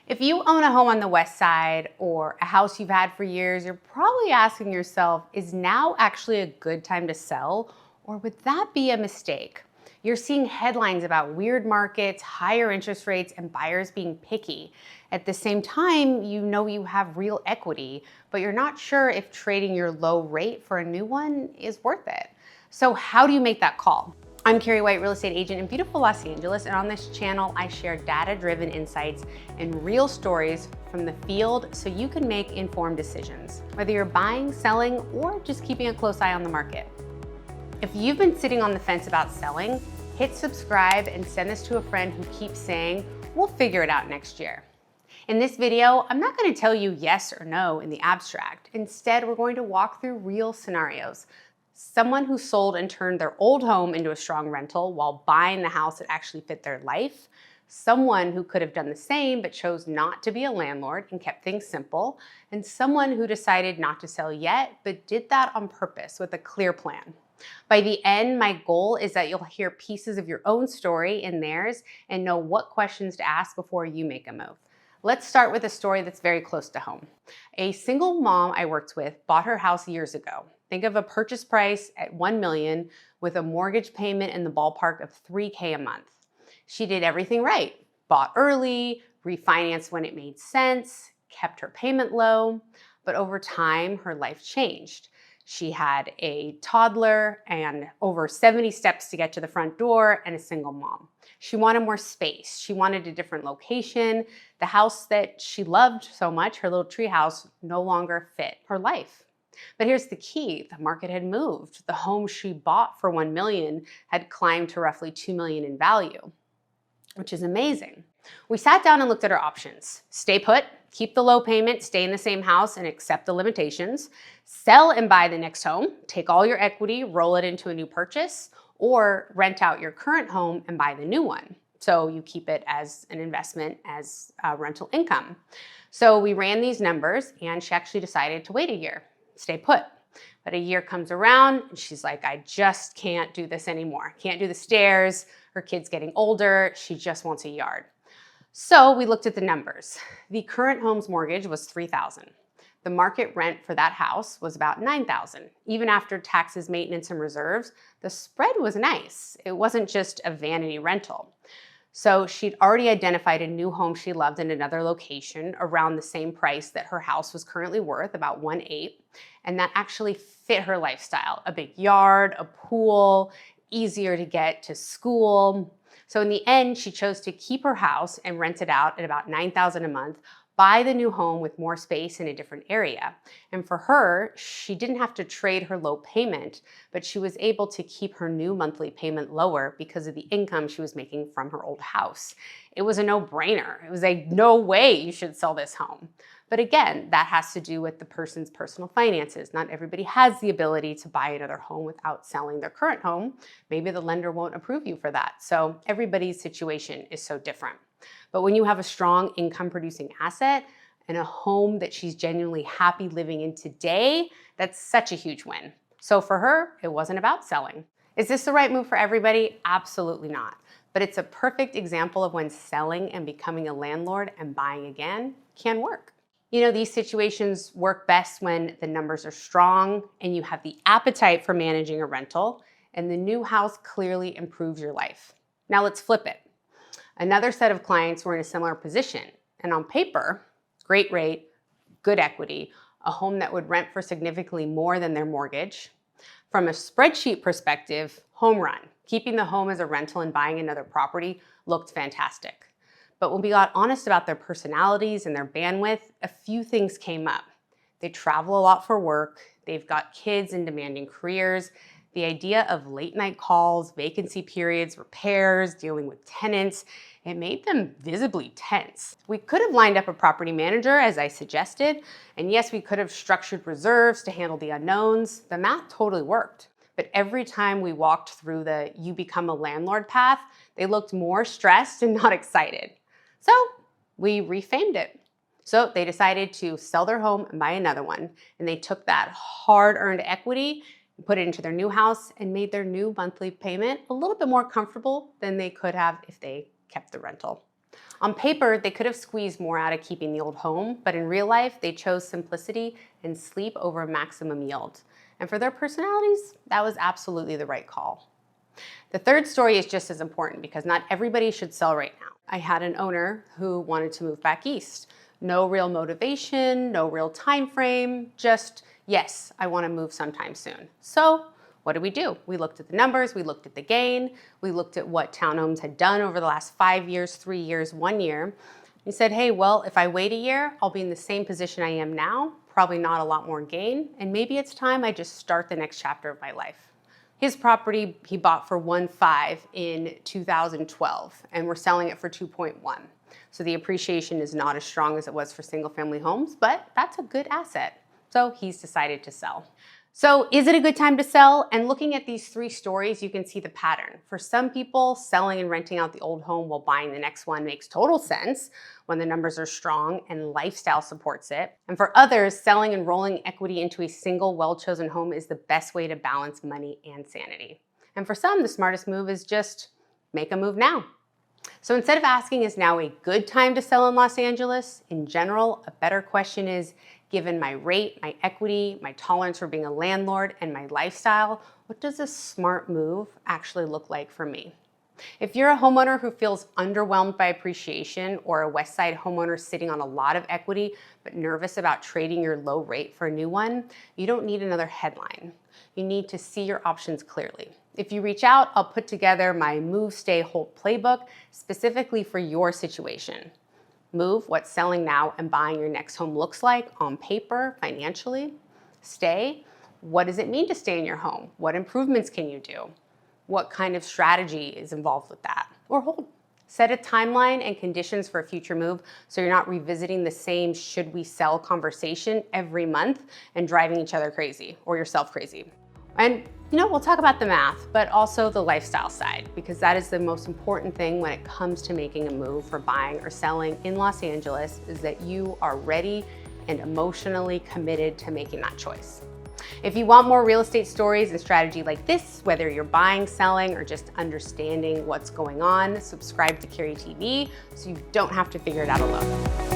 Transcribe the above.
If you own a home on the West Side or a house you've had for years, you're probably asking yourself, is now actually a good time to sell, or would that be a mistake? You're seeing headlines about weird markets, higher interest rates, and buyers being picky. At the same time, you know you have real equity, but you're not sure if trading your low rate for a new one is worth it. So how do you make that call? I'm Keri White, real estate agent in beautiful Los Angeles, and on this channel, I share data-driven insights and real stories from the field so you can make informed decisions, whether you're buying, selling, or just keeping a close eye on the market. If you've been sitting on the fence about selling, hit subscribe and send this to a friend who keeps saying, we'll figure it out next year. In this video, I'm not going to tell you yes or no in the abstract. Instead, we're going to walk through real scenarios. Someone who sold and turned their old home into a strong rental while buying the house that actually fit their life. Someone who could have done the same but chose not to be a landlord and kept things simple. And someone who decided not to sell yet but did that on purpose with a clear plan. By the end, my goal is that you'll hear pieces of your own story and theirs and know what questions to ask before you make a move. Let's start with a story that's very close to home. A single mom I worked with bought her house years ago. Think of a purchase price at $1 million with a mortgage payment in the ballpark of $3K a month. She did everything right. Bought early, refinanced when it made sense, kept her payment low, but over time, her life changed. She had a toddler and over 70 steps to get to the front door and a single mom. She wanted more space. She wanted a different location. The house that she loved so much, her little tree house, no longer fit her life. But here's the key, the market had moved. The home she bought for $1 million had climbed to roughly $2 million in value, which is amazing. We sat down and looked at our options. Stay put, keep the low payment, stay in the same house and accept the limitations, sell and buy the next home, take all your equity, roll it into a new purchase, or rent out your current home and buy the new one. So you keep it as an investment, as rental income. So we ran these numbers and she actually decided to wait a year. Stay put. But a year comes around and she's like, I just can't do this anymore. Can't do the stairs. Her kid's getting older. She just wants a yard. So we looked at the numbers. The current home's mortgage was $3,000. The market rent for that house was about $9,000. Even after taxes, maintenance, and reserves, the spread was nice. It wasn't just a vanity rental. So she'd already identified a new home she loved in another location around the same price that her house was currently worth, about 1.8, and that actually fit her lifestyle. A big yard, a pool, easier to get to school. So in the end, she chose to keep her house and rent it out at about $9,000 a month, buy the new home with more space in a different area. And for her, she didn't have to trade her low payment, but she was able to keep her new monthly payment lower because of the income she was making from her old house. It was a no-brainer. It was like, no way you should sell this home. But again, that has to do with the person's personal finances. Not everybody has the ability to buy another home without selling their current home. Maybe the lender won't approve you for that. So everybody's situation is so different. But when you have a strong income producing asset and a home that she's genuinely happy living in today, that's such a huge win. So for her, it wasn't about selling. Is this the right move for everybody? Absolutely not. But it's a perfect example of when selling and becoming a landlord and buying again can work. You know, these situations work best when the numbers are strong and you have the appetite for managing a rental and the new house clearly improves your life. Now let's flip it. Another set of clients were in a similar position, and on paper, great rate, good equity, a home that would rent for significantly more than their mortgage. From a spreadsheet perspective, home run. Keeping the home as a rental and buying another property looked fantastic. But when we got honest about their personalities and their bandwidth, a few things came up. They travel a lot for work, they've got kids in demanding careers. The idea of late night calls, vacancy periods, repairs, dealing with tenants, it made them visibly tense. We could have lined up a property manager as I suggested, and yes, we could have structured reserves to handle the unknowns. The math totally worked. But every time we walked through the you become a landlord path, they looked more stressed and not excited. So we refamed it. So they decided to sell their home and buy another one, and they took that hard-earned equity, put it into their new house, and made their new monthly payment a little bit more comfortable than they could have if they kept the rental. On paper, they could have squeezed more out of keeping the old home, but in real life, they chose simplicity and sleep over maximum yield. And for their personalities, that was absolutely the right call. The third story is just as important because not everybody should sell right now. I had an owner who wanted to move back east. No real motivation, no real time frame, just, yes, I want to move sometime soon. So what did we do? We looked at the numbers, we looked at the gain, we looked at what townhomes had done over the last 5 years, 3 years, 1 year. We said, hey, well, if I wait a year, I'll be in the same position I am now, probably not a lot more gain, and maybe it's time I just start the next chapter of my life. His property he bought for 1.5 in 2012, and we're selling it for 2.1. So the appreciation is not as strong as it was for single family homes, but that's a good asset. So he's decided to sell. So is it a good time to sell? And looking at these 3 stories, you can see the pattern. For some people, selling and renting out the old home while buying the next one makes total sense when the numbers are strong and lifestyle supports it. And for others, selling and rolling equity into a single well-chosen home is the best way to balance money and sanity. And for some, the smartest move is just make a move now. So instead of asking, is now a good time to sell in Los Angeles? In general, a better question is, given my rate, my equity, my tolerance for being a landlord, and my lifestyle, what does a smart move actually look like for me? If you're a homeowner who feels underwhelmed by appreciation, or a Westside homeowner sitting on a lot of equity but nervous about trading your low rate for a new one, you don't need another headline. You need to see your options clearly. If you reach out, I'll put together my Move, Stay, Hold playbook specifically for your situation. Move, what selling now and buying your next home looks like on paper, financially. Stay, what does it mean to stay in your home? What improvements can you do? What kind of strategy is involved with that? Or hold. Set a timeline and conditions for a future move so you're not revisiting the same should we sell conversation every month and driving each other crazy or yourself crazy. And we'll talk about the math, but also the lifestyle side, because that is the most important thing when it comes to making a move for buying or selling in Los Angeles, is that you are ready and emotionally committed to making that choice. If you want more real estate stories and strategy like this, whether you're buying, selling, or just understanding what's going on, subscribe to KeriTV so you don't have to figure it out alone.